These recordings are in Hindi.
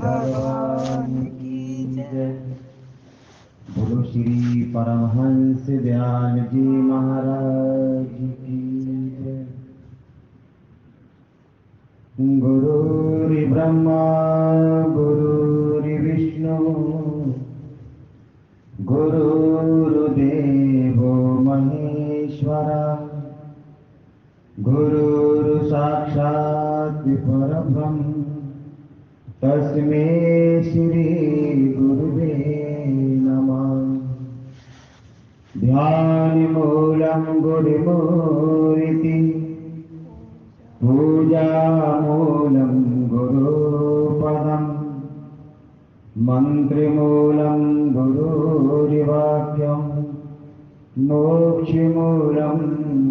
भगवान की जय। बोलो श्री परमहंस दयाल जी महाराज की जय। गुरुर् ब्रह्मा गुरुर्विष्णु गुरुर्देवो महेश्वरा गुरुर् साक्षात् परब्रह्म तस्मै श्री गुरुवे नमः। ध्यानमूलं गुरुमूर्ति पूजामूलं गुरुपदम् मन्त्रमूलं गुरुर्वाक्यम् मोक्षमूलं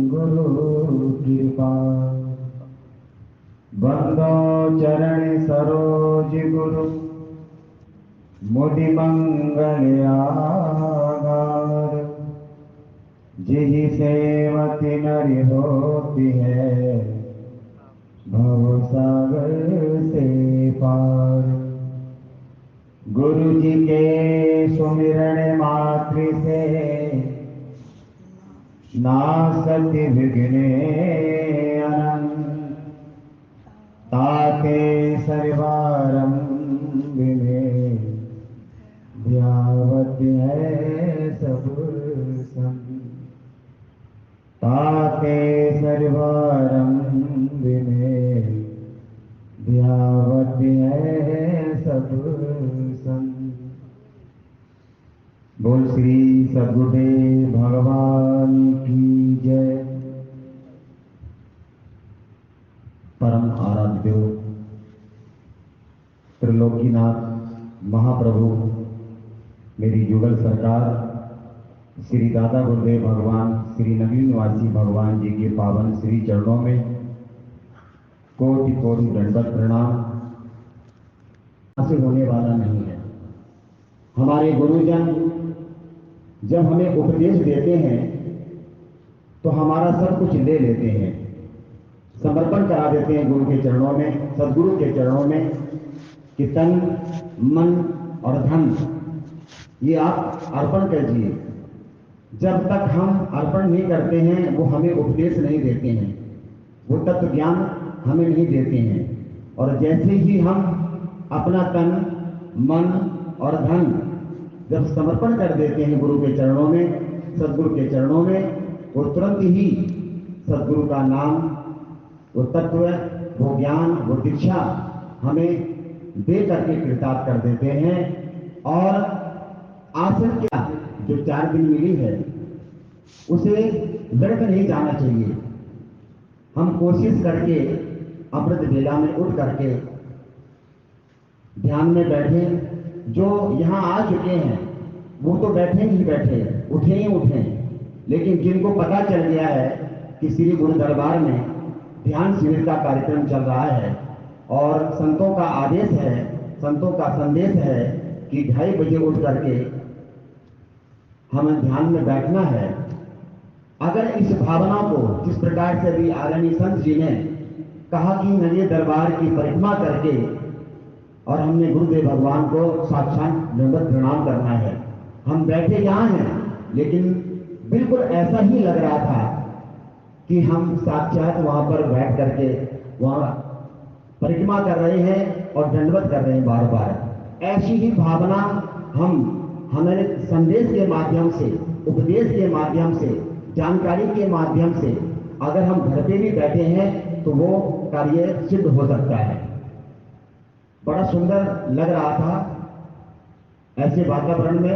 गुरुकृपा। वन्दो चरण सरोज गुरु मुदि मंगलयागार। जिहि सेवति नरि होती है भव सागर से पार। गुरु जी के सुमिरन मात्र से नासति विघ्न अनंत। ताके सर्वारंभ में ध्यावत है सब संग। ताके सर्वारंभ में ध्यावत है सब संग। बोल श्री सद्गुरुदेव भगवान की जय। परम आराध्य त्रिलोकीनाथ महाप्रभु मेरी युगल सरकार श्री दादा गुरुदेव भगवान श्री नवीन निवासी भगवान जी के पावन श्री चरणों में कोटि कोटि दंडवत प्रणाम। से होने वाला नहीं है। हमारे गुरुजन जब हमें उपदेश देते हैं तो हमारा सब कुछ ले लेते हैं, समर्पण करा देते हैं गुरु के चरणों में, सदगुरु के चरणों में कि तन मन और धन ये आप अर्पण कीजिए। जब तक हम अर्पण नहीं करते हैं वो हमें उपदेश नहीं देते हैं, वो तत्व ज्ञान हमें नहीं देते हैं। और जैसे ही हम अपना तन मन और धन जब समर्पण कर देते हैं गुरु के चरणों में, सदगुरु के चरणों में, वो तुरंत ही सदगुरु का नाम, वो तत्व, वो ज्ञान, वो दीक्षा हमें दे करके कृतार्थ कर देते हैं। और आसन क्या जो 4 दिन मिली है उसे व्यर्थ नहीं जाना चाहिए। हम कोशिश करके अमृत बेला में उठ करके ध्यान में बैठे। जो यहाँ आ चुके हैं वो तो बैठे ही बैठे, उठे ही उठे। लेकिन जिनको पता चल गया है कि श्री गुरु दरबार में ध्यान शिविर का कार्यक्रम चल रहा है और संतों का आदेश है, संतों का संदेश है कि 2:30 बजे उठ करके हमें ध्यान में बैठना है। अगर इस भावना को जिस प्रकार से भी आदरणीय संत जी ने कहा कि नये दरबार की परिक्रमा करके और हमने गुरुदेव भगवान को साक्षात दंडवत प्रणाम करना है। हम बैठे यहाँ हैं लेकिन बिल्कुल ऐसा ही लग रहा था कि हम साक्षात वहां पर बैठ करके वहां परिक्रमा कर रहे हैं और दंडवत कर रहे हैं बार बार। ऐसी ही भावना हमारे संदेश के माध्यम से, उपदेश के माध्यम से, जानकारी के माध्यम से अगर हम घर पे भी बैठे हैं तो वो कार्य सिद्ध हो सकता है। बड़ा सुंदर लग रहा था। ऐसे वातावरण में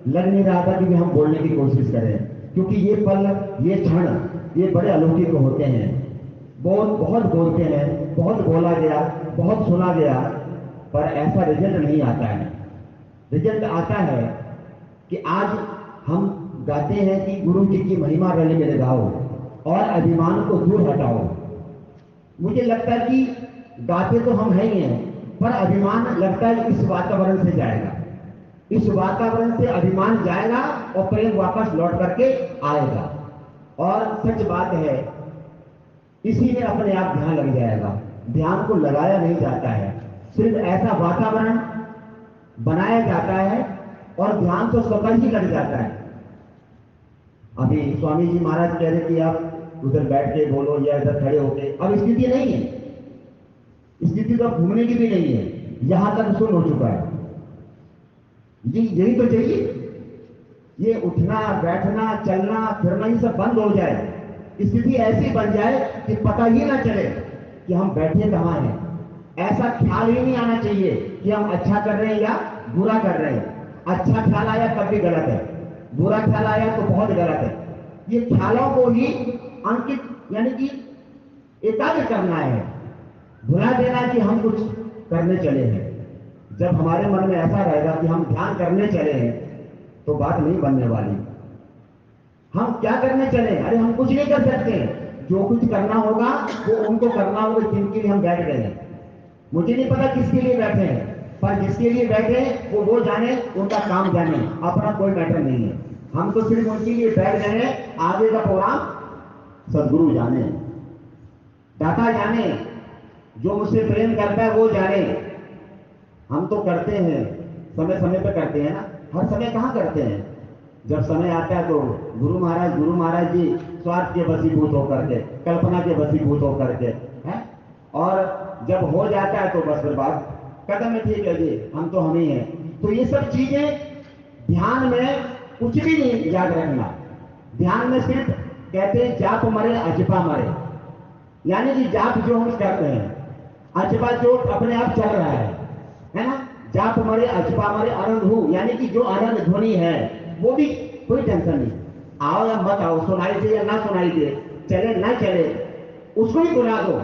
लग नहीं रहा था कि हम बोलने की कोशिश करें, क्योंकि ये पल, ये क्षण, ये बड़े अलौकिक होते हैं। बहुत बोलते हैं, बहुत बोला गया, बहुत सुना गया, पर ऐसा रिजल्ट नहीं आता है। रिजल्ट आता है कि आज हम गाते हैं कि गुरु जी की महिमा रली में गाओ और अभिमान को दूर हटाओ। मुझे लगता है कि गाते तो हम हैं ही हैं, पर अभिमान लगता है इस वातावरण से जाएगा। इस वातावरण से अभिमान जाएगा और प्रेम वापस लौट करके आएगा। और सच बात है, इसी में अपने आप ध्यान लग जाएगा। ध्यान को लगाया नहीं जाता है, सिर्फ ऐसा वातावरण बनाया जाता है और ध्यान तो स्वतः ही लग जाता है। अभी स्वामी जी महाराज कह रहे कि आप उधर बैठ के बोलो या इधर खड़े होके, अब स्थिति नहीं है, स्थिति तो घूमने की भी नहीं है, यहां तक सुन हो चुका है। यही तो चाहिए, ये उठना बैठना चलना फिरना ही सब बंद हो जाए, स्थिति ऐसी बन जाए कि पता ही ना चले कि हम बैठे कहां हैं। ऐसा ख्याल ही नहीं आना चाहिए कि हम अच्छा कर रहे हैं या बुरा कर रहे हैं। अच्छा ख्याल आया तब भी गलत है, बुरा ख्याल आया तो बहुत गलत है। ये ख्यालों को ही अंकित यानी कि एकाग्र करना है, भुला देना कि हम कुछ करने चले हैं। जब हमारे मन में ऐसा रहेगा कि हम ध्यान करने चले हैं तो बात नहीं बनने वाली। हम क्या करने चले? अरे हम कुछ नहीं कर सकते, जो कुछ करना होगा वो उनको करना होगा जिनके लिए हम बैठ गए हैं। मुझे नहीं पता किसके लिए बैठे हैं, पर जिसके लिए बैठे हैं वो जाने, उनका काम जाने, अपना कोई मैटर नहीं है। हम तो सिर्फ उनके लिए बैठ गए हैं, आगे का प्रोग्राम सदगुरु जाने, दाता जाने, जो मुझसे प्रेम करता है वो जाने। हम तो करते हैं, समय समय पे करते हैं ना, हर समय कहां करते हैं। जब समय आता है तो गुरु महाराज जी स्वार्थ के वशीभूत होकर के, कल्पना के वशीभूत होकर के है, और जब हो जाता है तो बस फिर बात कदम में, ठीक है जी हम तो हम ही हैं। तो ये सब चीजें ध्यान में कुछ भी नहीं याद रखना। ध्यान में सिर्फ कहते हैं जाप मरे अजपा मरे, यानी कि जाप जो हम करते हैं, अजपा जो अपने आप चल रहा है ना। जाप मरे अजपा मरे आनंद हो, यानी कि जो आनंद ध्वनि है वो भी कोई टेंशन नहीं, आओ या मत आओ, सुनाई दे या ना सुनाई दे, चले ना चले, उसको ही बुला दो।